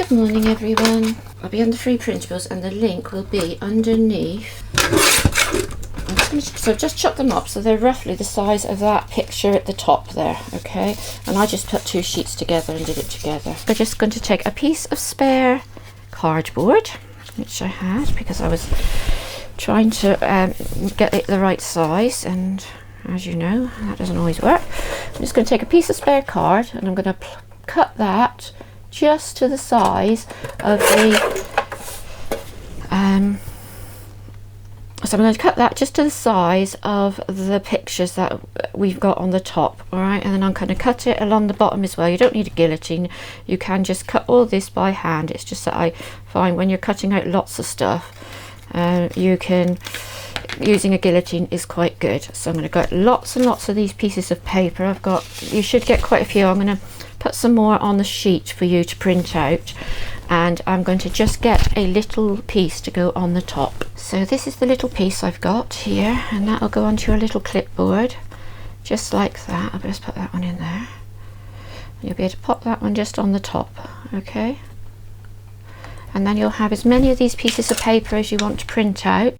Good morning everyone. I'll be on the free printables and the link will be underneath. So just chop them up so they're roughly the size of that picture at the top there, okay? And I just put 2 sheets together and did it together. I'm just going to take a piece of spare cardboard, which I had because I was trying to get it the right size, and as you know, that doesn't always work. I'm just going to take a piece of spare card and I'm going to cut that just to the size of the so I'm going to cut that just to the size of the pictures that we've got on the top, all right? And then I'm going to cut it along the bottom as well. You don't need a guillotine, you can just cut all this by hand. It's just that I find when you're cutting out lots of stuff, using a guillotine is quite good. So I'm going to get lots and lots of these pieces of paper. You should get quite a few. I'm going to put some more on the sheet for you to print out, and I'm going to just get a little piece to go on the top. So this is the little piece I've got here, and that will go onto your little clipboard just like that. I'll just put that one in there. You'll be able to pop that one just on the top, okay? And then you'll have as many of these pieces of paper as you want to print out.